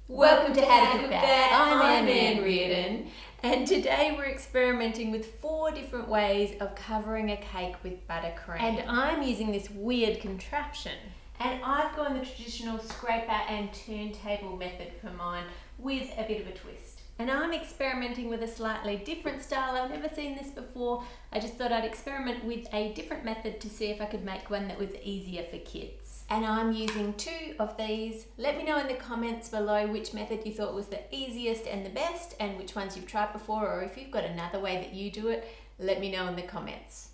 Welcome to How to Cook That. I'm Ann Reardon, and today we're experimenting with 4 different ways of covering a cake with buttercream. And I'm using this weird contraption. And I've gone the traditional scraper and turntable method for mine with a bit of a twist. And I'm experimenting with a slightly different style. I've never seen this before. I just thought I'd experiment with a different method to see if I could make one that was easier for kids. And I'm using 2 of these. Let me know in the comments below which method you thought was the easiest and the best, and which ones you've tried before, or if you've got another way that you do it, let me know in the comments.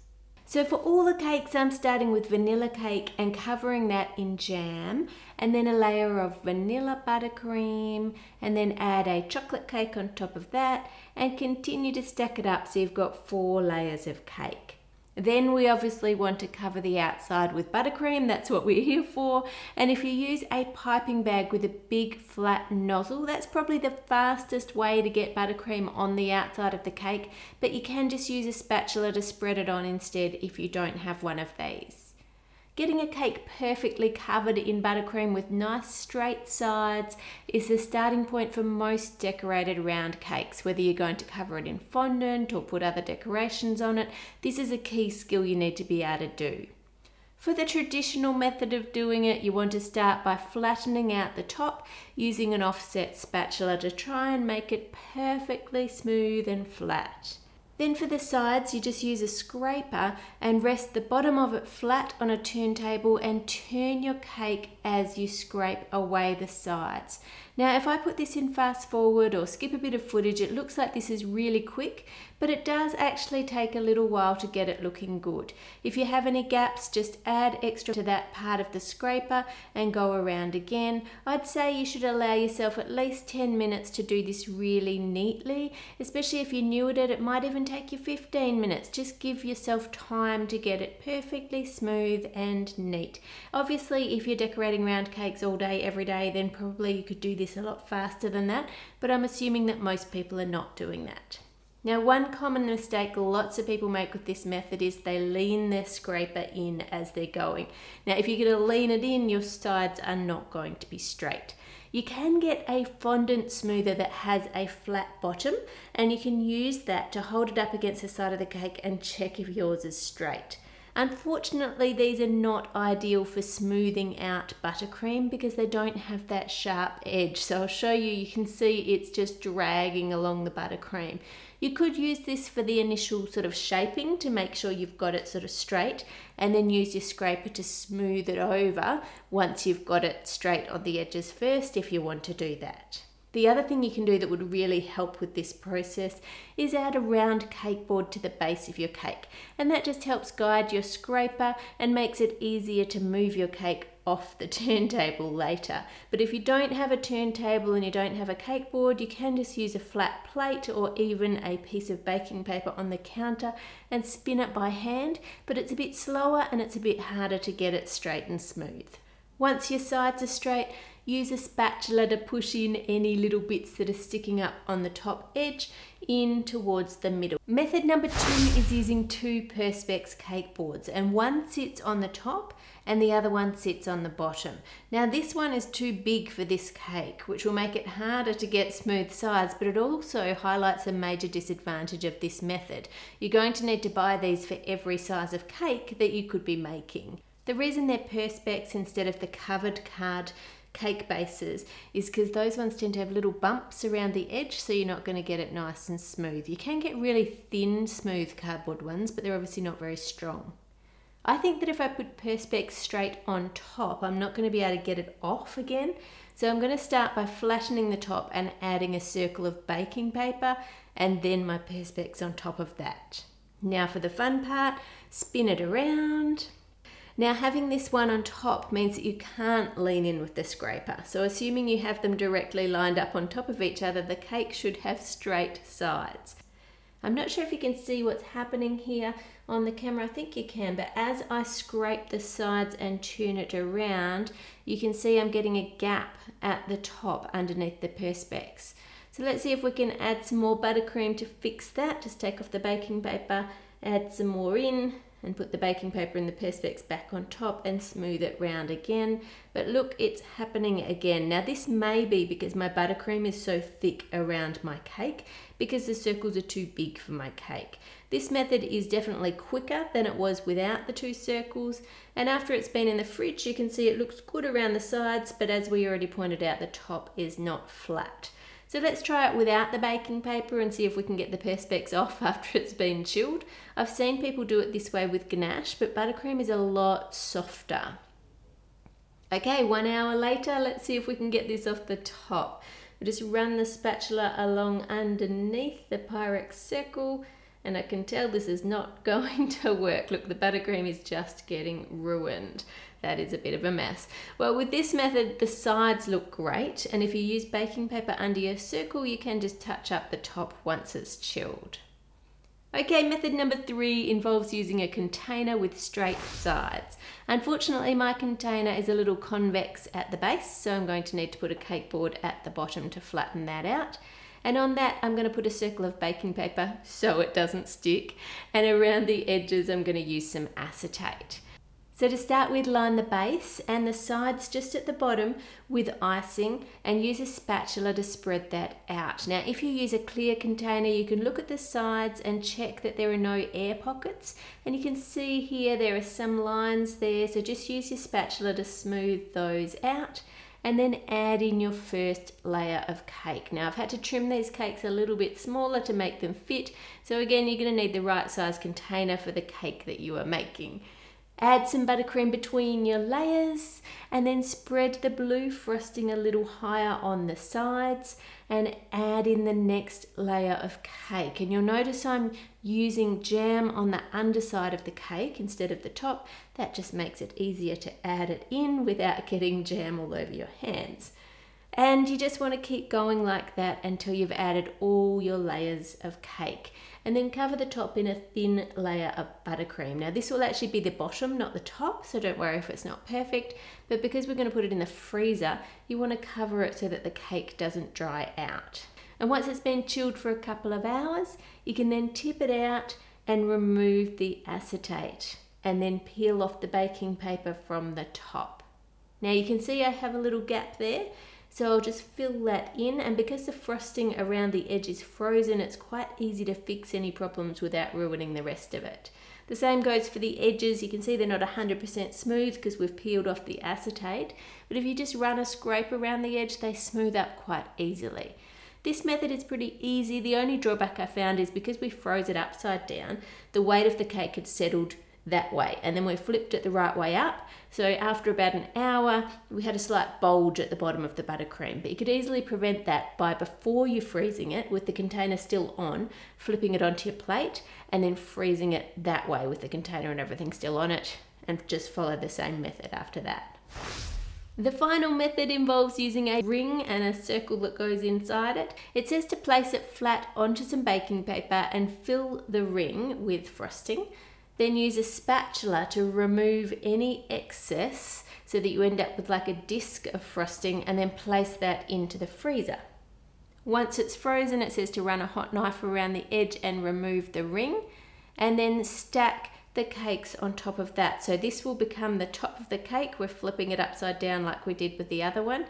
So for all the cakes, I'm starting with vanilla cake and covering that in jam, and then a layer of vanilla buttercream, and then add a chocolate cake on top of that, and continue to stack it up so you've got 4 layers of cake. Then we obviously want to cover the outside with buttercream, that's what we're here for. And if you use a piping bag with a big flat nozzle, that's probably the fastest way to get buttercream on the outside of the cake, but you can just use a spatula to spread it on instead if you don't have one of these. Getting a cake perfectly covered in buttercream with nice straight sides is the starting point for most decorated round cakes. Whether you're going to cover it in fondant or put other decorations on it, this is a key skill you need to be able to do. For the traditional method of doing it, you want to start by flattening out the top using an offset spatula to try and make it perfectly smooth and flat. Then for the sides, you just use a scraper and rest the bottom of it flat on a turntable and turn your cake as you scrape away the sides. Now, if I put this in fast forward or skip a bit of footage, it looks like this is really quick, but it does actually take a little while to get it looking good. If you have any gaps, just add extra to that part of the scraper and go around again. I'd say you should allow yourself at least 10 minutes to do this really neatly, especially if you're new at it. It might even take you 15 minutes. Just give yourself time to get it perfectly smooth and neat. Obviously, if you're decorating round cakes all day, every day, then probably you could do this a lot faster than that, but I'm assuming that most people are not doing that. Now, one common mistake lots of people make with this method is they lean their scraper in as they're going. Now, if you're going to lean it in, your sides are not going to be straight. You can get a fondant smoother that has a flat bottom, and you can use that to hold it up against the side of the cake and check if yours is straight. Unfortunately, these are not ideal for smoothing out buttercream because they don't have that sharp edge. So I'll show you, you can see it's just dragging along the buttercream. You could use this for the initial sort of shaping to make sure you've got it sort of straight, and then use your scraper to smooth it over once you've got it straight on the edges first, if you want to do that. The other thing you can do that would really help with this process is add a round cake board to the base of your cake, and that just helps guide your scraper and makes it easier to move your cake off the turntable later. But if you don't have a turntable and you don't have a cake board, you can just use a flat plate or even a piece of baking paper on the counter and spin it by hand, but it's a bit slower and it's a bit harder to get it straight and smooth. Once your sides are straight, use a spatula to push in any little bits that are sticking up on the top edge in towards the middle. Method number 2 is using 2 Perspex cake boards, and one sits on the top and the other one sits on the bottom. Now this one is too big for this cake, which will make it harder to get smooth sides, but it also highlights a major disadvantage of this method. You're going to need to buy these for every size of cake that you could be making. The reason they're Perspex instead of the covered card cake bases is because those ones tend to have little bumps around the edge, so you're not going to get it nice and smooth. You can get really thin, smooth cardboard ones, but they're obviously not very strong. I think that if I put Perspex straight on top, I'm not going to be able to get it off again. So I'm going to start by flattening the top and adding a circle of baking paper, and then my Perspex on top of that. Now for the fun part, spin it around. Now having this one on top means that you can't lean in with the scraper. So assuming you have them directly lined up on top of each other, the cake should have straight sides. I'm not sure if you can see what's happening here on the camera. I think you can, but as I scrape the sides and turn it around, you can see I'm getting a gap at the top underneath the Perspex. So let's see if we can add some more buttercream to fix that. Just take off the baking paper, add some more in, and put the baking paper and the Perspex back on top and smooth it round again. But look, it's happening again. Now this may be because my buttercream is so thick around my cake, because the circles are too big for my cake. This method is definitely quicker than it was without the 2 circles, and after it's been in the fridge you can see it looks good around the sides, but as we already pointed out, the top is not flat. So let's try it without the baking paper and see if we can get the Perspex off after it's been chilled. I've seen people do it this way with ganache, but buttercream is a lot softer. Okay, 1 hour later, let's see if we can get this off the top. We'll just run the spatula along underneath the Pyrex circle, and I can tell this is not going to work. Look, the buttercream is just getting ruined. That is a bit of a mess. Well, with this method, the sides look great, and if you use baking paper under your circle, you can just touch up the top once it's chilled. Okay, method number 3 involves using a container with straight sides. Unfortunately, my container is a little convex at the base, so I'm going to need to put a cake board at the bottom to flatten that out. And on that, I'm going to put a circle of baking paper so it doesn't stick. And around the edges, I'm going to use some acetate. So to start with, line the base and the sides just at the bottom with icing and use a spatula to spread that out. Now, if you use a clear container, you can look at the sides and check that there are no air pockets. And you can see here there are some lines there, so just use your spatula to smooth those out. And then add in your first layer of cake. Now I've had to trim these cakes a little bit smaller to make them fit. So again, you're going to need the right size container for the cake that you are making. Add some buttercream between your layers and then spread the blue frosting a little higher on the sides and add in the next layer of cake. And you'll notice I'm using jam on the underside of the cake instead of the top. That just makes it easier to add it in without getting jam all over your hands. And you just want to keep going like that until you've added all your layers of cake. And then cover the top in a thin layer of buttercream. Now this will actually be the bottom, not the top, so don't worry if it's not perfect. But because we're going to put it in the freezer, you want to cover it so that the cake doesn't dry out. And once it's been chilled for a couple of hours, you can then tip it out and remove the acetate. And then peel off the baking paper from the top. Now you can see I have a little gap there. So I'll just fill that in, and because the frosting around the edge is frozen, it's quite easy to fix any problems without ruining the rest of it. The same goes for the edges. You can see they're not 100% smooth because we've peeled off the acetate, but if you just run a scrape around the edge, they smooth up quite easily. This method is pretty easy. The only drawback I found is because we froze it upside down, the weight of the cake had settled that way, and then we flipped it the right way up. So after about an hour, we had a slight bulge at the bottom of the buttercream, but you could easily prevent that by, before you're freezing it with the container still on, flipping it onto your plate and then freezing it that way with the container and everything still on it, and just follow the same method after that. The final method involves using a ring and a circle that goes inside it. It says to place it flat onto some baking paper and fill the ring with frosting. Then use a spatula to remove any excess so that you end up with like a disc of frosting, and then place that into the freezer. Once it's frozen, it says to run a hot knife around the edge and remove the ring, and then stack the cakes on top of that. So this will become the top of the cake. We're flipping it upside down like we did with the other one.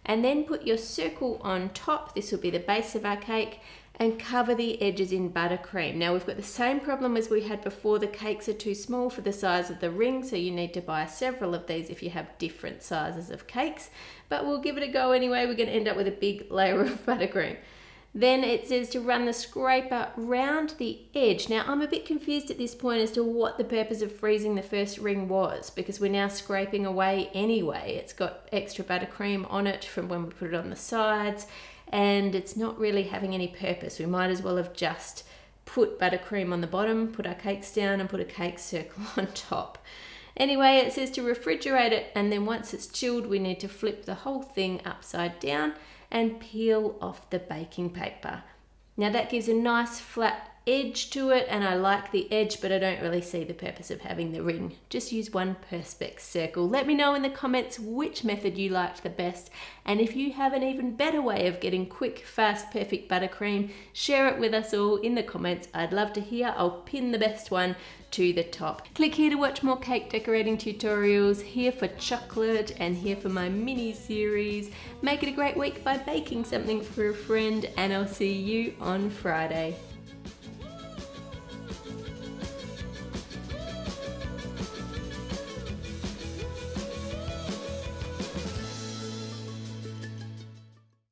And then put your circle on top. This will be the base of our cake, and cover the edges in buttercream. Now we've got the same problem as we had before. The cakes are too small for the size of the ring, so you need to buy several of these if you have different sizes of cakes, but we'll give it a go anyway. We're going to end up with a big layer of buttercream. Then it says to run the scraper round the edge. Now I'm a bit confused at this point as to what the purpose of freezing the first ring was, because we're now scraping away anyway. It's got extra buttercream on it from when we put it on the sides, and it's not really having any purpose. We might as well have just put buttercream on the bottom, put our cakes down, and put a cake circle on top. Anyway, it says to refrigerate it, and then once it's chilled, we need to flip the whole thing upside down and peel off the baking paper. Now that gives a nice flat edge to it, and I like the edge, but I don't really see the purpose of having the ring. Just use one Perspex circle. Let me know in the comments which method you liked the best, and if you have an even better way of getting quick, fast, perfect buttercream, share it with us all in the comments. I'd love to hear. I'll pin the best one to the top. Click here to watch more cake decorating tutorials, here for chocolate, and here for my mini series. Make it a great week by baking something for a friend, and I'll see you on Friday.